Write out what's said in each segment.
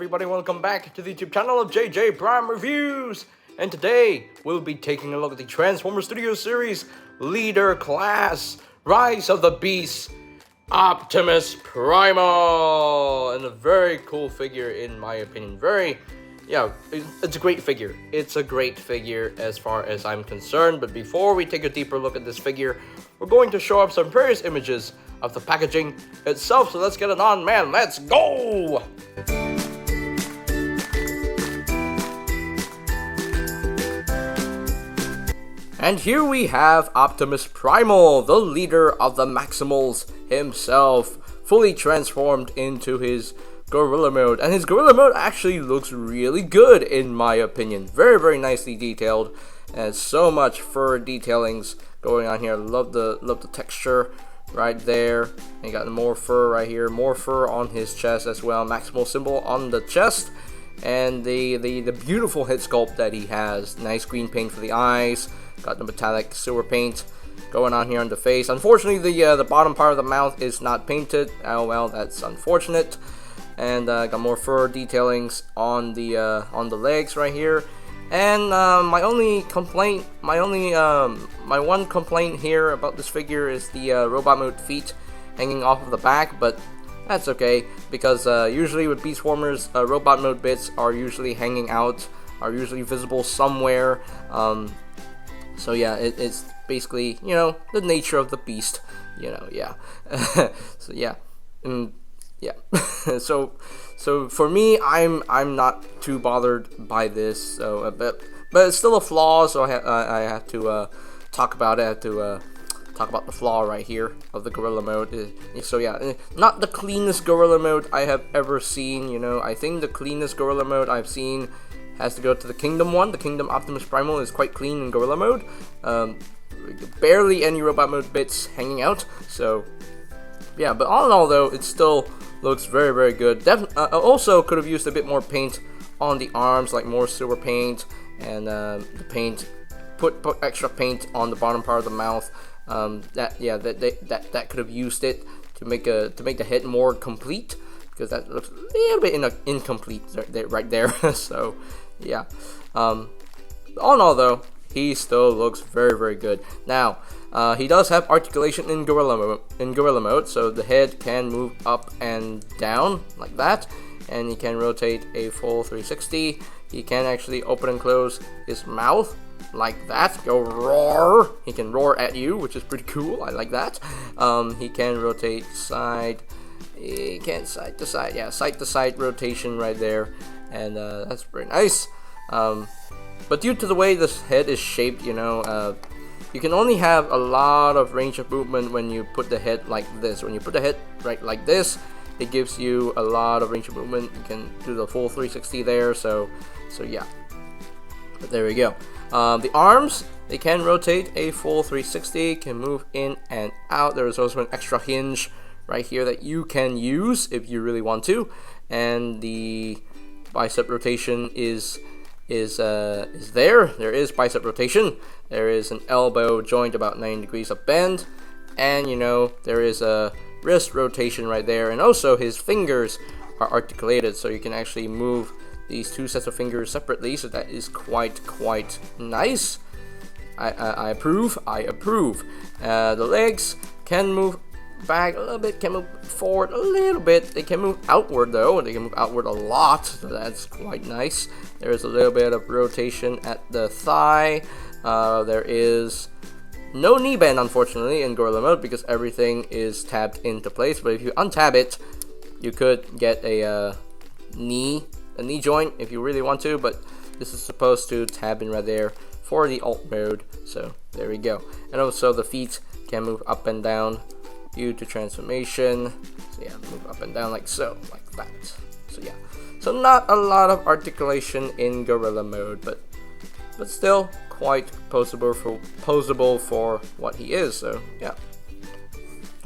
everybody, welcome back to the YouTube channel of JJ Prime Reviews. And today, we'll be taking a look at the Transformers Studio Series Leader Class Rise of the Beasts Optimus Primal. And a very cool figure in my opinion. It's a great figure. It's a great figure as far as I'm concerned. But before we take a deeper look at this figure, we're going to show up some various images of the packaging itself. So let's get it on, man. Let's go! And here we have Optimus Primal, the leader of the Maximals himself, fully transformed into his Gorilla Mode. And his Gorilla Mode actually looks really good in my opinion. Very, very nicely detailed. And so much fur detailings going on here. Love the texture right there. And you got more fur right here. More fur on his chest as well. Maximal symbol on the chest. And the beautiful head sculpt that he has. Nice green paint for the eyes. Got the metallic silver paint going on here on the face. Unfortunately, the bottom part of the mouth is not painted. Oh well, that's unfortunate. And got more fur detailings on the legs right here. And my one complaint here about this figure is the robot mode feet hanging off of the back, but that's okay because usually with Beastformers, robot mode bits are usually hanging out, are usually visible somewhere. So yeah, it's basically, you know, the nature of the beast, you know, yeah. So yeah, yeah. so for me, I'm not too bothered by this. So but it's still a flaw. So I have to talk about it. I have to talk about the flaw right here of the Gorilla Mode. So yeah, not the cleanest Gorilla Mode I have ever seen. You know, I think the cleanest Gorilla Mode I've seen has to go to the Kingdom one. The Kingdom Optimus Primal is quite clean in Gorilla Mode. Barely any robot mode bits hanging out. So yeah, but all in all though, it still looks very, very good. Also could have used a bit more paint on the arms, like more silver paint, and the paint, put extra paint on the bottom part of the mouth. That could have used it to make the head more complete, because that looks a little bit incomplete right there. So yeah, all in all though, he still looks very, very good. Now, he does have articulation in Gorilla Mode, so the head can move up and down like that, and he can rotate a full 360. He can actually open and close his mouth like that. Go roar! He can roar at you, which is pretty cool. I like that. He can rotate side. He can side to side. Yeah, side to side rotation right there, and that's pretty nice. But due to the way this head is shaped, you know, you can only have a lot of range of movement when you put the head like this. When you put the head right like this, it gives you a lot of range of movement. You can do the full 360 there. So yeah. But there we go. The arms, they can rotate a full 360. Can move in and out. There is also an extra hinge right here that you can use if you really want to. And the bicep rotation is there. There is bicep rotation. There is an elbow joint about 90 degrees of bend, and you know, there is a wrist rotation right there, and also his fingers are articulated, so you can actually move these two sets of fingers separately. So that is quite nice. I approve. The legs can move back a little bit, can move forward a little bit. They can move outward though, and they can move outward a lot, so that's quite nice. There's a little bit of rotation at the thigh. There is no knee bend, unfortunately, in Gorilla Mode because everything is tabbed into place. But if you untab it, you could get a knee joint if you really want to. But this is supposed to tab in right there for the alt mode. So there we go. And also the feet can move up and down due to transformation. So yeah, move up and down like so, like that. So yeah, so not a lot of articulation in Gorilla Mode, but still quite posable for what he is. So yeah.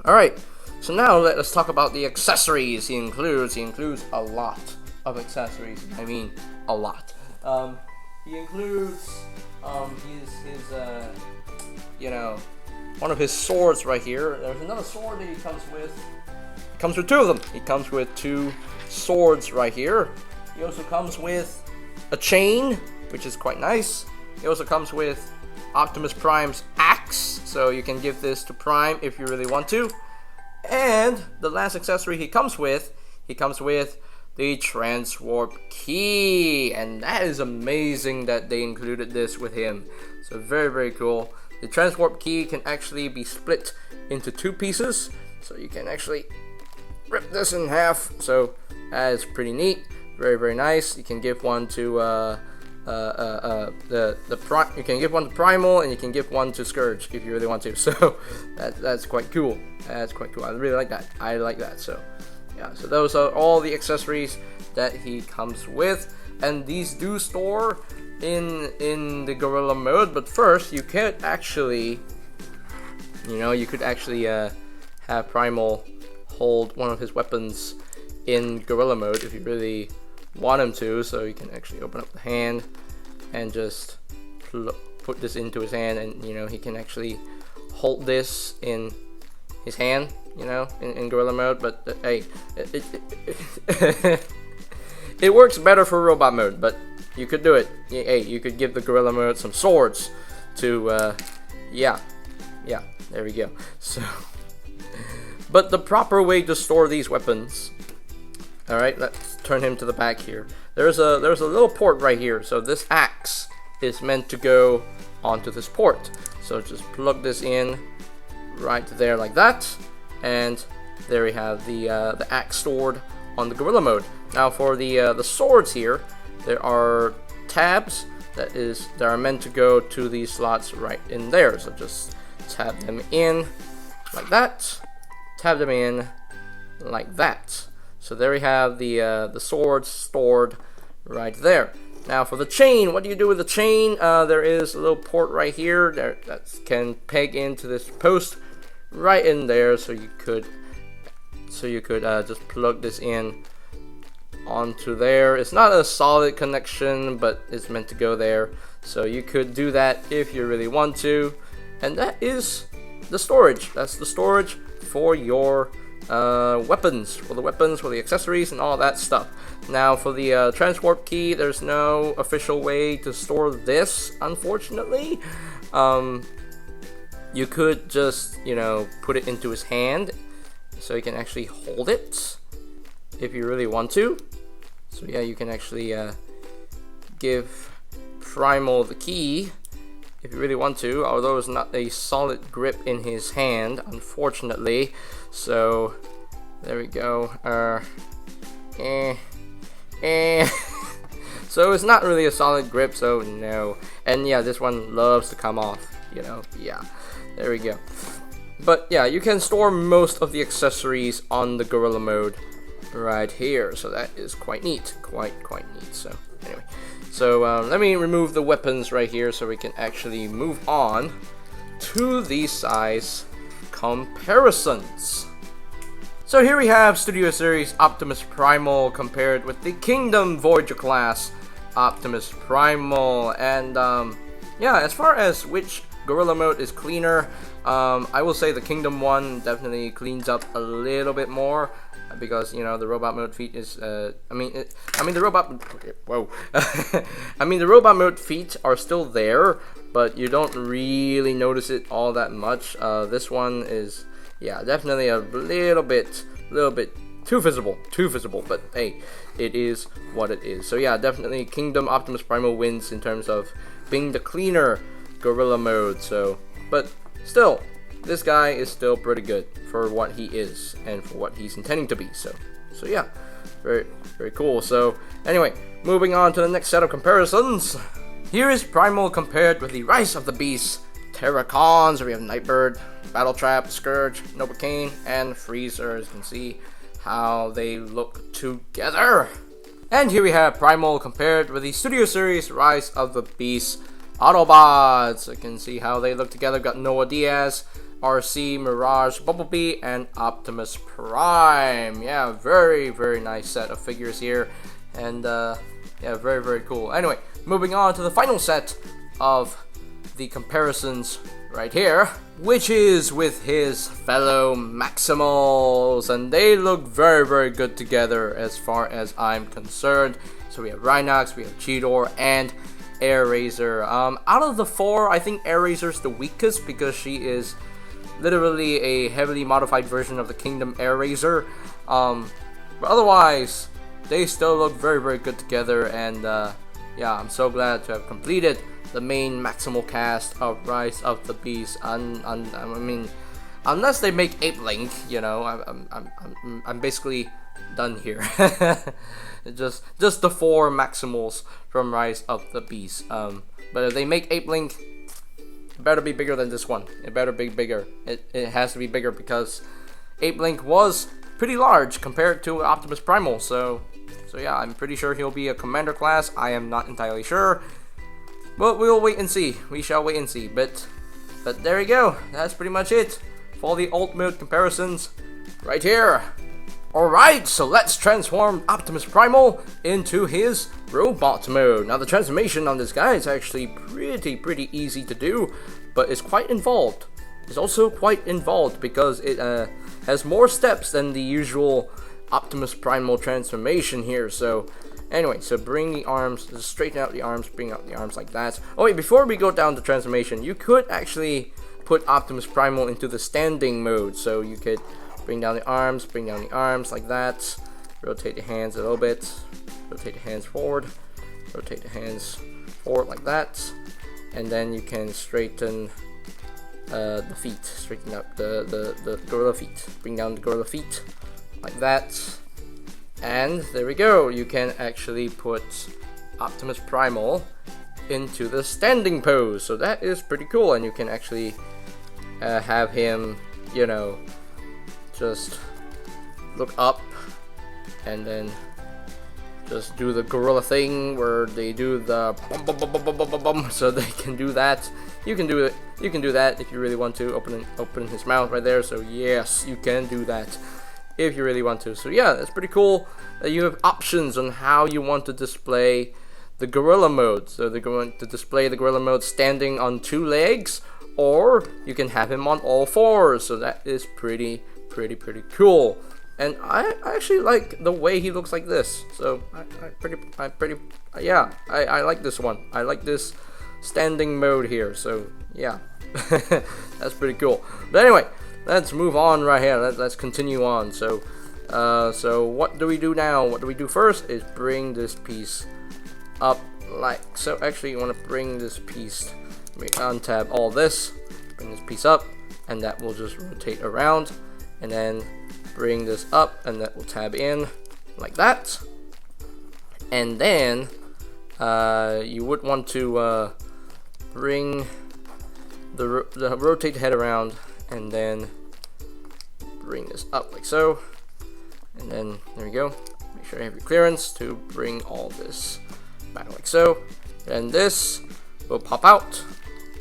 All right, so now let us talk about the accessories he includes. He includes a lot of accessories. I mean, a lot. He includes his you know, one of his swords right here. There's another sword that he comes with. He comes with two of them. He comes with two swords right here. He also comes with a chain, which is quite nice. He also comes with Optimus Prime's axe, so you can give this to Prime if you really want to. And the last accessory he comes with the Transwarp Key, and that is amazing that they included this with him. So very, very cool. The Transwarp Key can actually be split into 2 pieces, so you can actually rip this in half. So that is pretty neat. Very, very nice. You can give one to you can give one to Primal, and you can give one to Scourge if you really want to. So that's quite cool. That's quite cool. I really like that. I like that. So yeah, so those are all the accessories that he comes with, and these do store in the Gorilla mode. But first, you could actually, have Primal hold one of his weapons in Gorilla mode if you really want him to. So you can actually open up the hand and just put this into his hand, and he can actually hold this in his hand, in Gorilla mode. But hey, it works better for robot mode, but you could do it. Hey, you could give the Gorilla mode some swords to yeah, there we go. So but the proper way to store these weapons, all right, let's turn him to the back here. There's a little port right here, so this axe is meant to go onto this port. So just plug this in right there like that, and there we have the axe stored on the Gorilla mode. Now for the swords here, there are tabs that are meant to go to these slots right in there. So just tab them in like that, tab them in like that. So there we have the swords stored right there. Now for the chain, what do you do with the chain? There is a little port right here that can peg into this post right in there. So you could just plug this in onto there. It's not a solid connection, but it's meant to go there. So you could do that if you really want to. And that is the storage. That's the storage for your weapons, for the accessories and all that stuff. Now for the Transwarp Key, there's no official way to store this, unfortunately. You could just, put it into his hand so he can actually hold it if you really want to. So yeah, you can actually give Primal the key if you really want to, although it's not a solid grip in his hand, unfortunately. So there we go. So it's not really a solid grip, so no. And yeah, this one loves to come off, yeah, there we go. But yeah, you can store most of the accessories on the Gorilla mode right here, so that is quite neat, quite neat. So anyway, so let me remove the weapons right here so we can actually move on to the size comparisons. So here we have Studio Series Optimus Primal compared with the Kingdom Voyager class Optimus Primal, and yeah, as far as which Gorilla mode is cleaner, I will say the Kingdom one definitely cleans up a little bit more, because the robot mode feet is the robot mode feet are still there, but you don't really notice it all that much. This one is, yeah, definitely a little bit too visible, but hey, it is what it is. So yeah, definitely Kingdom Optimus Primal wins in terms of being the cleaner Gorilla mode. So, but still, this guy is still pretty good for what he is and for what he's intending to be. So yeah, very, very cool. So anyway, moving on to the next set of comparisons. Here is Primal compared with the Rise of the Beasts Terracons. So we have Nightbird, Battletrap, Scourge, Novocaine, and Freezer. As you can see how they look together. And here we have Primal compared with the Studio Series Rise of the Beasts Autobots. So you can see how they look together. Got Noah Diaz, RC, Mirage, Bumblebee, and Optimus Prime. Yeah, very, very nice set of figures here. And yeah, very, very cool. Anyway, moving on to the final set of the comparisons right here, which is with his fellow Maximals, and they look very, very good together as far as I'm concerned. So we have Rhinox, we have Cheetor, and Air Razor. Out of the 4, I think Air Razor's the weakest because she is literally a heavily modified version of the Kingdom Air Razor. But otherwise, they still look very, very good together, and yeah, I'm so glad to have completed the main maximal cast of Rise of the Beasts. I mean, unless they make Ape Link, you know, I'm basically done here. just the 4 maximals from Rise of the Beasts. But if they make Ape Link, it better be bigger than this one. It better be bigger. It has to be bigger because Ape Link was pretty large compared to Optimus Primal. So yeah, I'm pretty sure he'll be a commander class. I am not entirely sure, but we'll wait and see. We shall wait and see. But there you go. That's pretty much it for all the alt mode comparisons right here. Alright, so let's transform Optimus Primal into his robot mode. Now the transformation on this guy is actually pretty easy to do, but it's quite involved. It's also quite involved because it has more steps than the usual Optimus Primal transformation here. So anyway, so bring the arms, just straighten out the arms, bring out the arms like that. Oh wait, before we go down to transformation, you could actually put Optimus Primal into the standing mode. So you could bring down the arms like that. Rotate the hands a little bit. Rotate the hands forward. Rotate the hands forward like that. And then you can straighten the feet. Straighten up the gorilla feet. Bring down the gorilla feet like that. And there we go. You can actually put Optimus Primal into the standing pose. So that is pretty cool. And you can actually have him, you know, just look up and then just do the gorilla thing where they do the bum, bum, bum, bum, bum, bum, bum, so they can do that. You can do it. You can do that if you really want to. Open his mouth right there. So yes, you can do that if you really want to. So yeah, that's pretty cool that you have options on how you want to display the gorilla mode. So they're going to display the gorilla mode standing on 2 legs, or you can have him on all 4. So that is pretty cool. And I actually like the way he looks like this. So I like this one. I like this standing mode here. So yeah, that's pretty cool. But anyway, let's move on right here. Let's continue on. So what do we do now? What do we do first is bring this piece up like so. Actually, you want to bring this piece. We untab all this. Bring this piece up, and that will just rotate around. And then bring this up, and that will tab in like that. And then you would want to bring the rotate the head around, and then bring this up like so. And then there we go. Make sure you have your clearance to bring all this back like so. And this will pop out.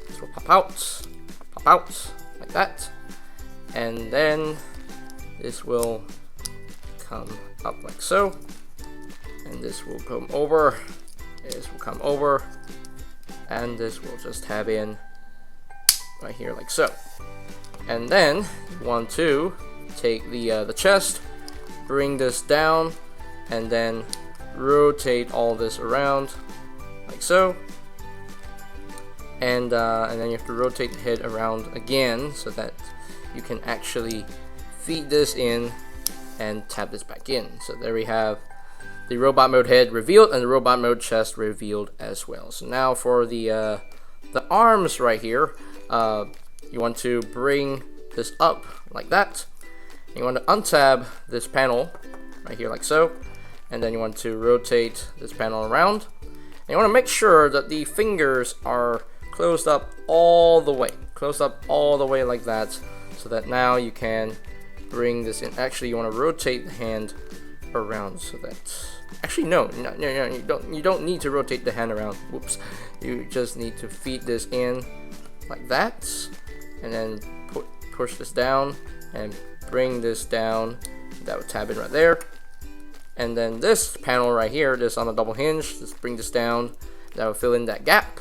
This will pop out like that. And then this will come up like so, and this will come over, this will come over, and this will just tab in right here like so. And then you want to take the chest, bring this down, and then rotate all this around like so. And then you have to rotate the head around again so that you can actually feed this in and tap this back in. So there we have the robot mode head revealed and the robot mode chest revealed as well. So now for the arms right here, you want to bring this up like that. You want to untab this panel right here like so, and then you want to rotate this panel around. And you want to make sure that the fingers are closed up all the way like that, so that now you can bring this in. Actually, you want to rotate the hand around so that actually no, you don't need to rotate the hand around. Whoops. You just need to feed this in like that, and then push this down and bring this down. That would tab in right there. And then this panel right here, this on a double hinge, just bring this down. That will fill in that gap.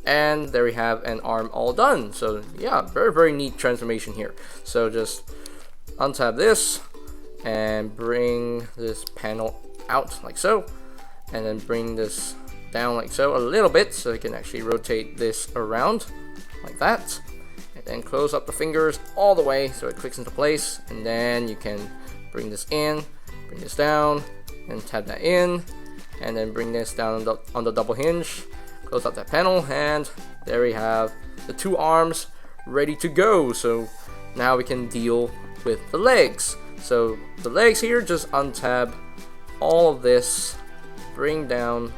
And there we have an arm all done. So yeah, very neat transformation here. So just untab this and bring this panel out like so. and then bring this down like so a little bit, so you can actually rotate this around like that, and then close up the fingers all the way so it clicks into place, and then you can bring this in, bring this down, and tab that in, and then bring this down on the double hinge, close up that panel, and there we have the 2 arms ready to go. So now we can deal with the legs. So the legs here, just untab all of this, bring that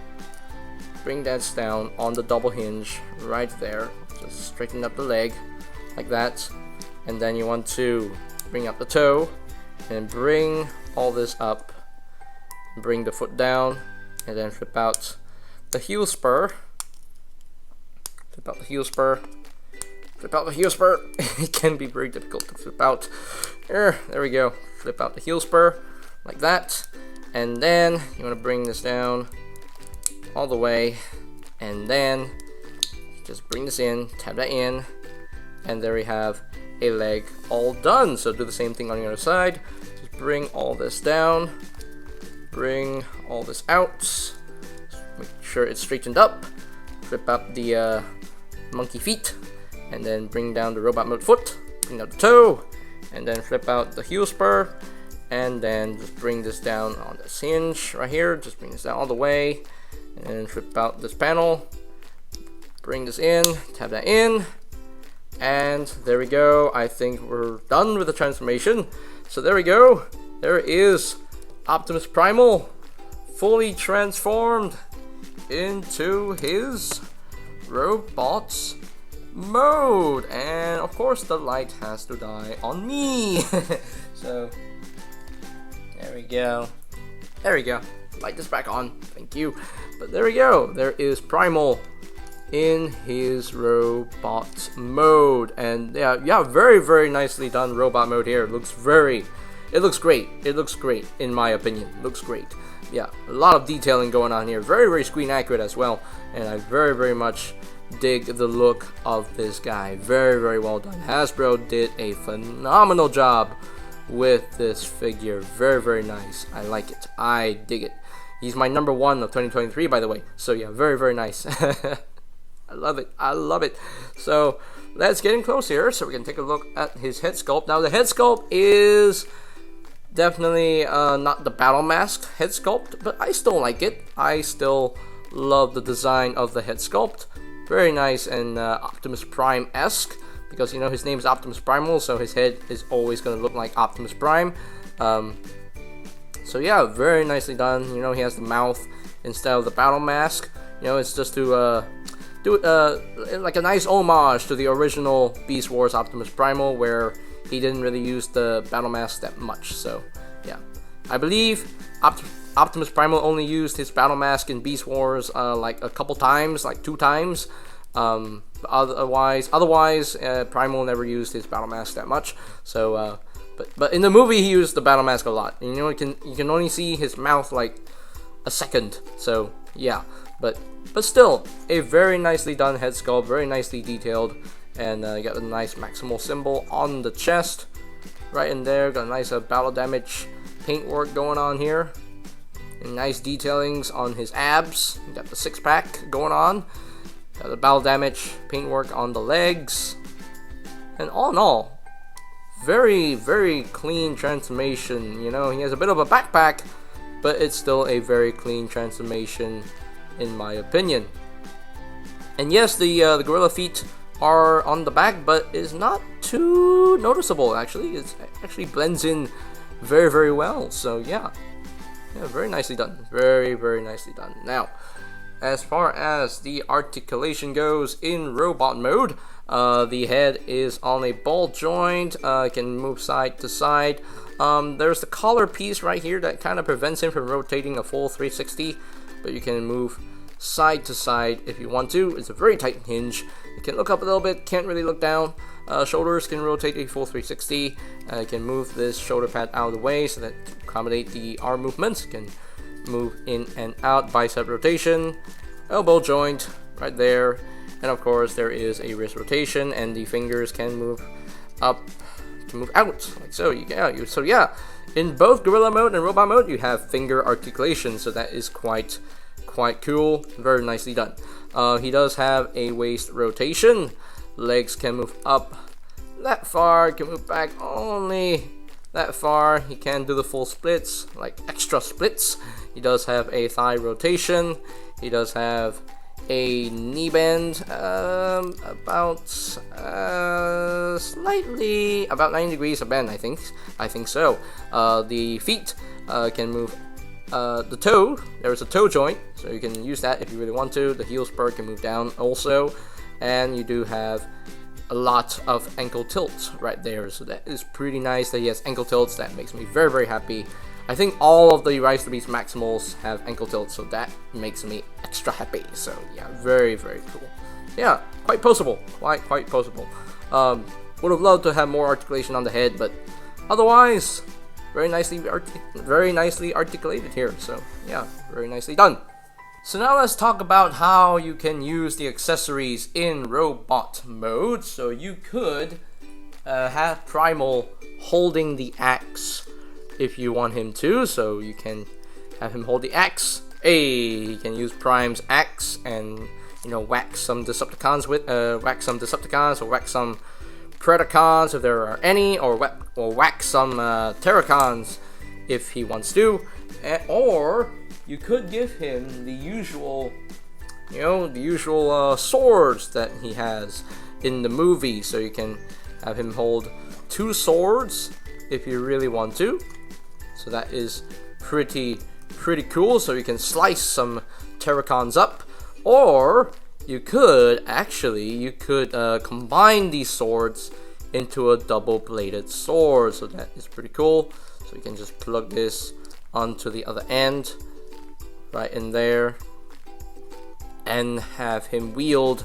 down on the double hinge right there, just straighten up the leg like that, and then you want to bring up the toe and bring all this up, bring the foot down, and then flip out the heel spur, flip out the heel spur, flip out the heel spur. It can be very difficult to flip out. There we go. Flip out the heel spur like that, and then you want to bring this down all the way, and then just bring this in, tab that in, and there we have a leg all done. So do the same thing on the other side. Just bring all this down, bring all this out, make sure it's straightened up, flip up the monkey feet, and then bring down the robot mode foot, bring out the toe, and then flip out the heel spur, and then just bring this down on this hinge right here, just bring this down all the way, and then flip out this panel, bring this in, tab that in, and there we go. I think we're done with the transformation. So there we go, there is Optimus Primal fully transformed into his robots mode, and of course the light has to die on me. So there we go, light is back on, thank you. But there we go, there is Primal in his robot mode, and yeah, very nicely done robot mode here. It looks great in my opinion. Looks great. Yeah, a lot of detailing going on here, very screen accurate as well, and I very much dig the look of this guy. Very well done. Hasbro did a phenomenal job with this figure. Very nice. I like it, I dig it. He's my number 1 of 2023, by the way, so yeah, very nice. I love it. So let's get in close here so we can take a look at his head sculpt. Now the head sculpt is definitely not the battle mask head sculpt, but I still like it. I still love the design of the head sculpt. Very nice and Optimus Prime-esque, because you know his name is Optimus Primal, so his head is always going to look like Optimus Prime. So yeah, very nicely done. You know, he has the mouth instead of the battle mask. You know, it's just to do like a nice homage to the original Beast Wars Optimus Primal, where he didn't really use the battle mask that much. So yeah, I believe Optimus Primal only used his battle mask in Beast Wars like a couple times, like 2 times. Otherwise, Primal never used his battle mask that much. So but in the movie he used the battle mask a lot. You know, you can only see his mouth like a second. So yeah, but still a very nicely done head sculpt, very nicely detailed, and you got a nice maximal symbol on the chest right in there. Got a nice battle damage paintwork going on here, and nice detailings on his abs. You got the 6-pack going on, got the battle damage paintwork on the legs, and all in all, very clean transformation. You know, he has a bit of a backpack, but it's still a very clean transformation in my opinion. And yes, the gorilla feet are on the back, but it's not too noticeable actually. It actually blends in very well. So yeah, very nicely done. Very nicely done. Now, as far as the articulation goes in robot mode, the head is on a ball joint, can move side to side. There's the collar piece right here that kind of prevents him from rotating a full 360, but you can move side to side if you want to. It's a very tight hinge. You can look up a little bit, can't really look down. Shoulders can rotate a full 360. You can move this shoulder pad out of the way so that to accommodate the arm movements. You can move in and out, bicep rotation, elbow joint right there, and of course there is a wrist rotation, and the fingers can move up to move out like so. So yeah, in both gorilla mode and robot mode you have finger articulation, so that is quite quite cool. Very nicely done. He does have a waist rotation. Legs can move up that far, can move back only that far. He can do the full splits, like extra splits. He does have a thigh rotation. He does have a knee bend, about slightly about 90 degrees of bend. I think so. The feet can move. The toe, there's a toe joint, so you can use that if you really want to. The heel spur can move down also, and you do have a lot of ankle tilts right there, so that is pretty nice that he has ankle tilts. That makes me very, very happy. I think all of the Rise of the Beasts Maximals have ankle tilts, so that makes me extra happy. So yeah, very, very cool. Yeah, quite poseable, quite poseable. Would have loved to have more articulation on the head, but otherwise, very nicely articulated here. So yeah, very nicely done. So now let's talk about how you can use the accessories in robot mode. So you could have Primal holding the axe if you want him to. So you can have him hold the axe. He can use Prime's axe and, you know, whack some Decepticons with or whack some Predacons if there are any, or whack some Terracons if he wants to, or you could give him the usual, swords that he has in the movie. So you can have him hold 2 swords if you really want to. So that is pretty cool. So you can slice some Terracons up, or you could combine these swords into a double-bladed sword. So that is pretty cool. So you can just plug this onto the other end, right in there, and have him wield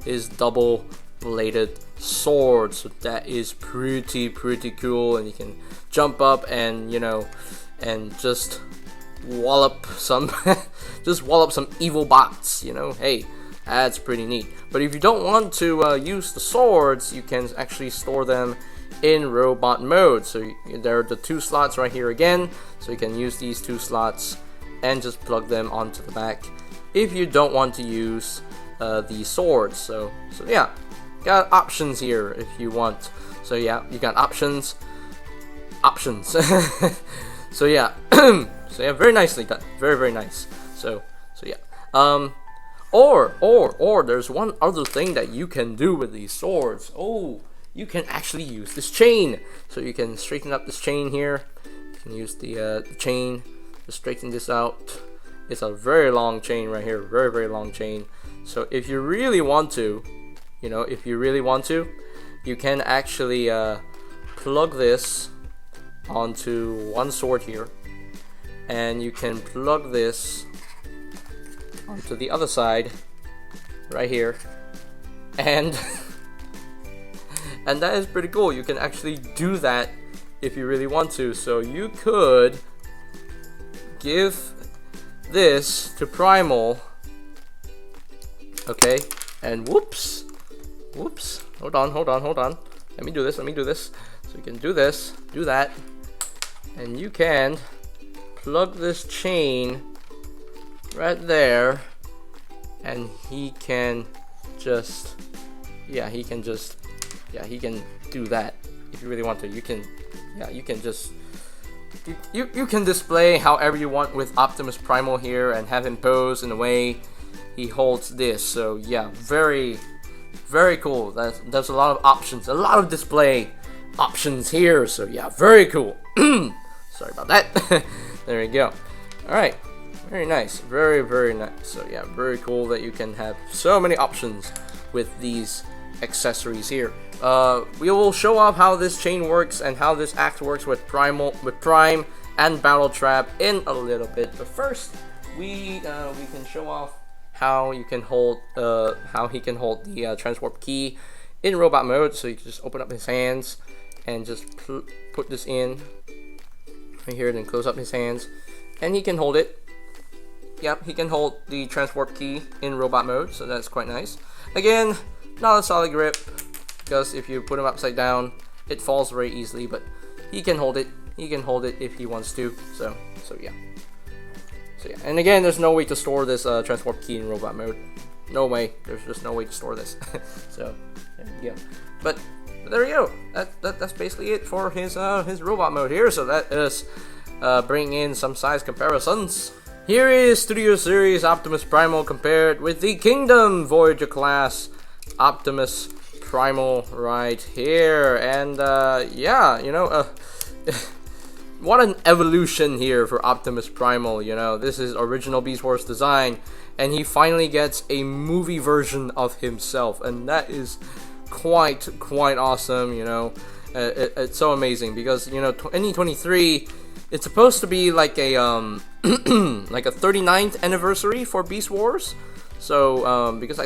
his double-bladed sword. So that is pretty cool. And you can jump up and, and just wallop some evil bots. Hey, that's pretty neat. But if you don't want to use the swords, you can actually store them in robot mode. So there are the 2 slots right here again. So you can use these 2 slots and just plug them onto the back if you don't want to use the swords. So yeah, got options here if you want. So yeah, you got options. So yeah, very nicely done. Very nice. So yeah. Or there's one other thing that you can do with these swords. Oh, you can actually use this chain. So you can straighten up this chain here. You can use the chain to straighten this out. It's a very long chain right here, very long chain. So if you really want to, you can actually plug this onto one sword here, and you can plug this onto the other side right here, and that is pretty cool. You can actually do that if you really want to. So you could give this to Primal, okay, and whoops, hold on, let me do this. So you can do this, do that, and you can plug this chain right there, and he can do that if you really want to. You can display however you want with Optimus Primal here, and have him pose in the way he holds this. So yeah, very cool. There's a lot of options, a lot of display options here. So yeah, very cool. Sorry about that. There we go. All right, very nice, very nice. So yeah, very cool that you can have so many options with these accessories here. We will show off how this chain works and how this axe works with Prime and Battle Trap in a little bit. But first, we can show off how he can hold the transwarp key in robot mode. So you can just open up his hands and just put this in right here, then close up his hands, and he can hold it. Yep, he can hold the transwarp key in robot mode, so that's quite nice. Again, not a solid grip, because if you put him upside down, it falls very easily, but he can hold it. He can hold it if he wants to. So yeah. So yeah, and again, there's no way to store this transform key in robot mode. No way. There's just no way to store this. So there you go. But there you go. That's basically it for his robot mode here. So that is bringing in some size comparisons. Here is Studio Series Optimus Primal compared with the Kingdom Voyager class Optimus Primal right here. And yeah, you know, what an evolution here for Optimus Primal. You know, this is original Beast Wars design, and he finally gets a movie version of himself, and that is quite awesome. You know, it's so amazing because, you know, 2023, it's supposed to be like a like a 39th anniversary for Beast Wars. So because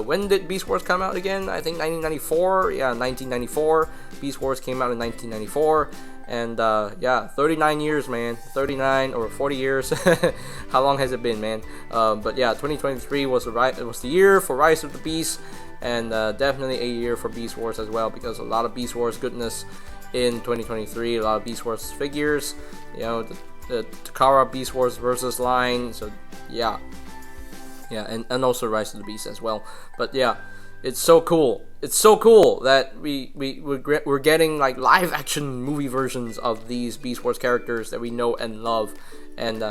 when did Beast Wars come out again? I think 1994. Yeah, 1994. Beast Wars came out in 1994. And yeah, 39 years, man. 39 or 40 years. How long has it been, man? But yeah, 2023 was the year for Rise of the Beasts, and definitely a year for Beast Wars as well, because a lot of Beast Wars goodness in 2023. A lot of Beast Wars figures. You know, the Takara Beast Wars versus line. So yeah, and also Rise of the Beasts as well. But yeah. It's so cool. It's so cool that we're getting like live action movie versions of these Beast Wars characters that we know and love, and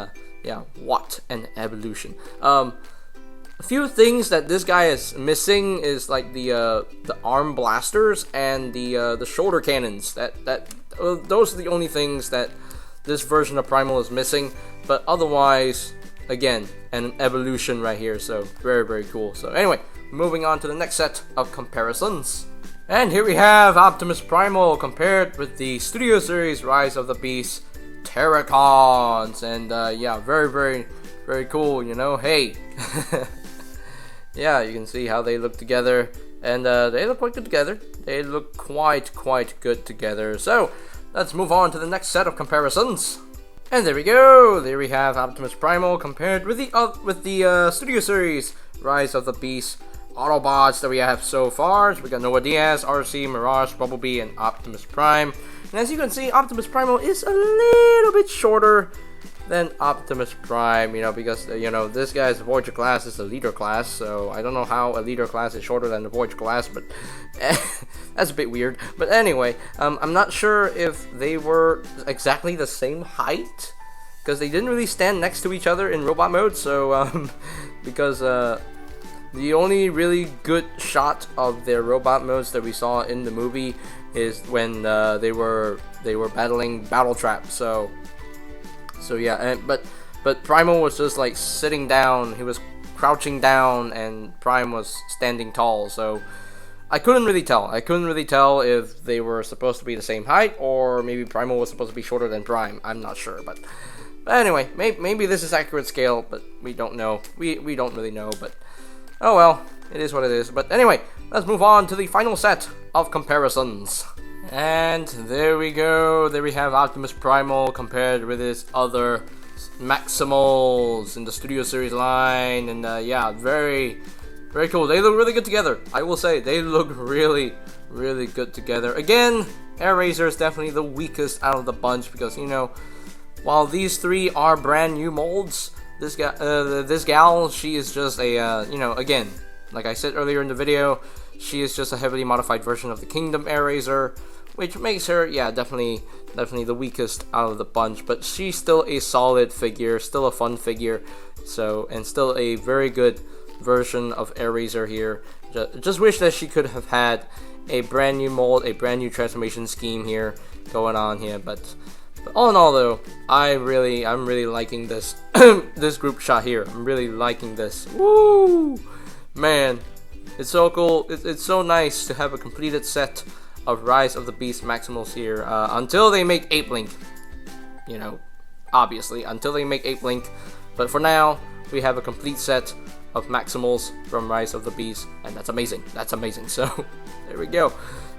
yeah, what an evolution. A few things that this guy is missing is like the arm blasters and the shoulder cannons. Those are the only things that this version of Primal is missing. But otherwise, again, an evolution right here. So very cool. So anyway, moving on to the next set of comparisons. And here we have Optimus Primal compared with the Studio Series Rise of the Beasts Terracons. And yeah, very cool, you know. Hey. Yeah, you can see how they look together. And they look quite good together. They look quite good together. So let's move on to the next set of comparisons. And there we go. There we have Optimus Primal compared with the Studio Series Rise of the Beasts Autobots that we have so far. So we got Noah Diaz, RC, Mirage, Bumblebee, and Optimus Prime. And as you can see, Optimus Primal is a little bit shorter than Optimus Prime, you know, because, you know, this guy's Voyager class is a leader class, so I don't know how a leader class is shorter than the Voyager class, but that's a bit weird. But anyway, I'm not sure if they were exactly the same height, because they didn't really stand next to each other in robot mode. So because the only really good shot of their robot modes that we saw in the movie is when they were battling Battle Trap. So yeah, but Primal was just like sitting down. He was crouching down, and Prime was standing tall. So I couldn't really tell. I couldn't really tell if they were supposed to be the same height, or maybe Primal was supposed to be shorter than Prime. I'm not sure, but anyway, maybe this is accurate scale, but we don't know. We don't really know, but oh well, it is what it is. But anyway, let's move on to the final set of comparisons. And there we go. There we have Optimus Primal compared with his other Maximals in the Studio Series line. And yeah, very cool. They look really good together. I will say, they look really good together. Again, Airazor is definitely the weakest out of the bunch, because, you know, while these three are brand new molds, this gal, she is just a, you know, again, like I said earlier in the video, she is just a heavily modified version of the Kingdom Airazor, which makes her, yeah, definitely the weakest out of the bunch. But she's still a solid figure, still a fun figure, so, and still a very good version of Airazor here. Just wish that she could have had a brand new mold, a brand new transformation scheme here going on here. But all in all, though, I'm really liking this this group shot here. I'm really liking this. Woo, man, it's so cool. It's so nice to have a completed set of Rise of the Beast Maximals here, until they make Ape Link, you know, obviously, until they make Ape Link. But for now, we have a complete set of Maximals from Rise of the Beast, and that's amazing. So there we go.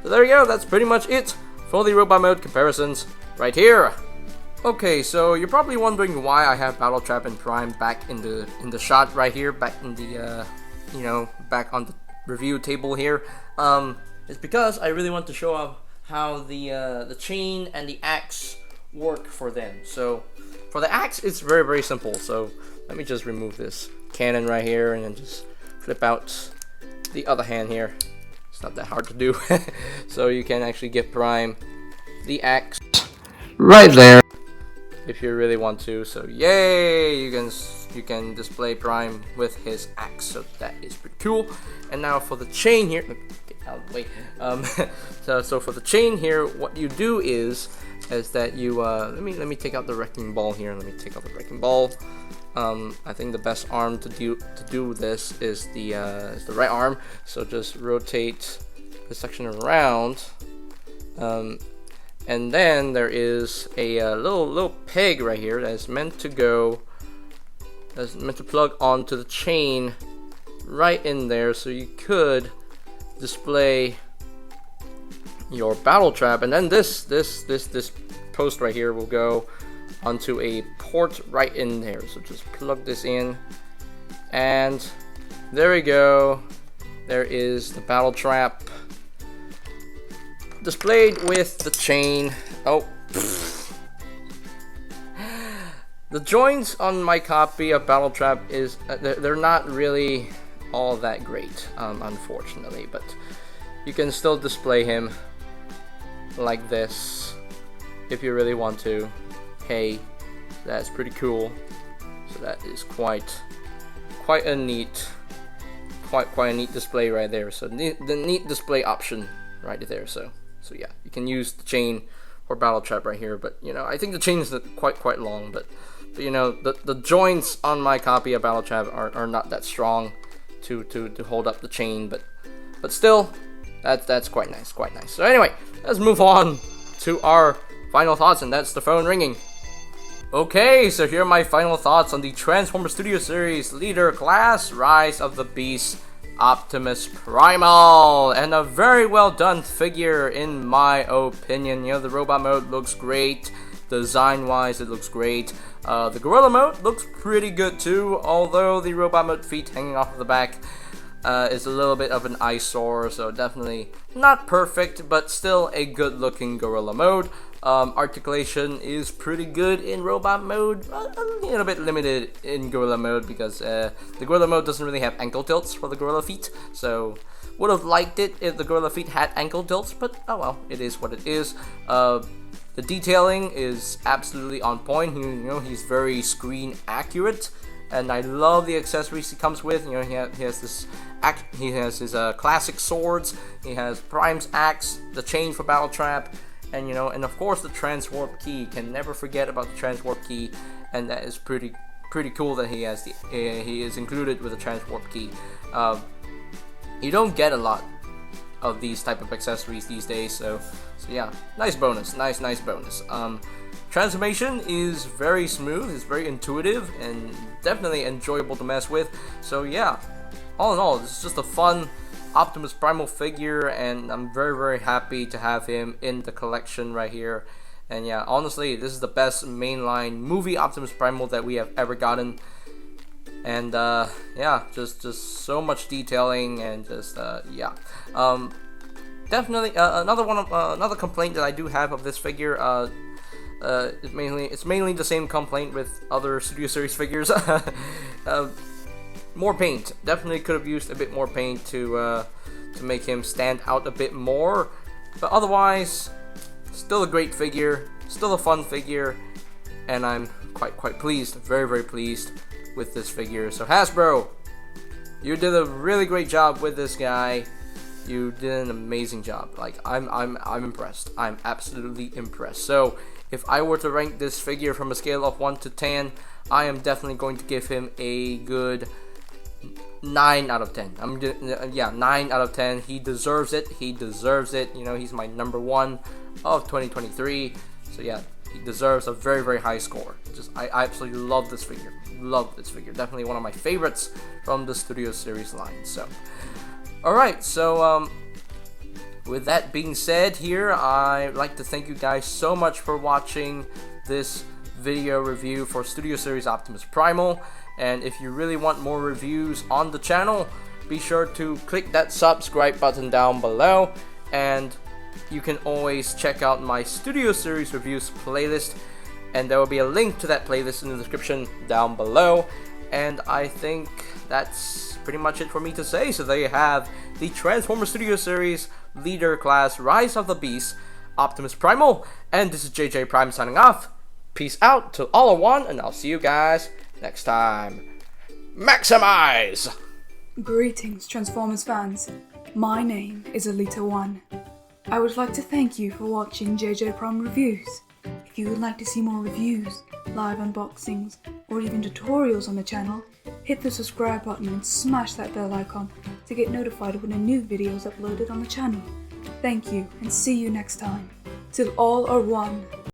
That's pretty much it for the robot mode comparisons right here. Okay, so you're probably wondering why I have Battle Trap and Prime back in the shot right here, back in the you know, back on the review table here. It's because I really want to show off how the chain and the axe work for them. So For the axe, it's very simple. So let me just remove this cannon right here and then just flip out the other hand here. It's not that hard to do. So you can actually give Prime the axe right there if you really want to. So yay, you can display Prime with his axe. So that is pretty cool. And now for the chain here, get out of the way. So for the chain here, what you do is that you let me take out the wrecking ball here. Let me take out the wrecking ball. I think the best arm to do this is the right arm. So just rotate this section around, and then there is a little peg right here that's meant to plug onto the chain right in there. So you could display your battle trap, and then this post right here will go onto a port right in there. So just plug this in, and there we go. There is the battle trap displayed with the chain. Oh, the joints on my copy of battle trap is they're not really all that great, unfortunately, but you can still display him like this if you really want to. Hey, that's pretty cool. So that is quite a neat display right there. So the neat display option right there. So yeah, you can use the chain for battle trap right here. But you know, I think the chain is quite long. But you know, the joints on my copy of battle trap are not that strong to hold up the chain. But still, that's quite nice. So anyway, let's move on to our final thoughts, and that's the phone ringing. Okay, so here are my final thoughts on the Transformers Studio Series Leader Class Rise of the Beasts Optimus Primal, and a very well done figure in my opinion. You know, the robot mode looks great, design wise it looks great. The gorilla mode looks pretty good too, although the robot mode feet hanging off of the back is a little bit of an eyesore, so definitely not perfect, but still a good looking gorilla mode. Articulation is pretty good in robot mode, a little bit limited in gorilla mode because the gorilla mode doesn't really have ankle tilts for the gorilla feet, so would have liked it if the gorilla feet had ankle tilts, but oh well, it is what it is. The detailing is absolutely on point. You know, he's very screen accurate, and I love the accessories he comes with. You know, he has his classic swords, he has Prime's axe, the chain for battle trap, and you know, and of course the transwarp key. Can never forget about the transwarp key, and that is pretty cool that he is included with the transwarp key. You don't get a lot of these type of accessories these days, so yeah, nice bonus, nice bonus. Transformation is very smooth, it's very intuitive, and definitely enjoyable to mess with. So yeah, all in all, this is just a fun Optimus Primal figure, and I'm very happy to have him in the collection right here. And yeah, honestly, this is the best mainline movie Optimus Primal that we have ever gotten. And yeah, just so much detailing, and just yeah. Definitely another complaint that I do have of this figure. It's mainly the same complaint with other Studio Series figures. More paint. Definitely could have used a bit more paint to make him stand out a bit more. But otherwise, still a great figure, still a fun figure, and I'm quite pleased, very pleased with this figure. So Hasbro, you did a really great job with this guy. You did an amazing job. Like, I'm impressed. I'm absolutely impressed. So if I were to rank this figure from a scale of 1 to 10, I am definitely going to give him a good 9 out of 10. Yeah, 9 out of 10. He deserves it. You know, he's my number 1 of 2023. So yeah, he deserves a very high score. I absolutely love this figure. Definitely one of my favorites from the Studio Series line. So alright, so with that being said here, I'd like to thank you guys so much for watching this video review for Studio Series Optimus Primal. And if you really want more reviews on the channel, be sure to click that subscribe button down below. And you can always check out my Studio Series reviews playlist and there will be a link to that playlist in the description down below. And I think that's pretty much it for me to say. So there you have the Transformers Studio Series Leader Class Rise of the Beasts Optimus Primal, and this is JJ Prime signing off. Peace out to all of one, and I'll see you guys next time. Maximize! Greetings, Transformers fans. My name is Alita1. I would like to thank you for watching JJ Prime Reviews. If you would like to see more reviews, live unboxings, or even tutorials on the channel, hit the subscribe button and smash that bell icon to get notified when a new video is uploaded on the channel. Thank you, and see you next time. Till all are one.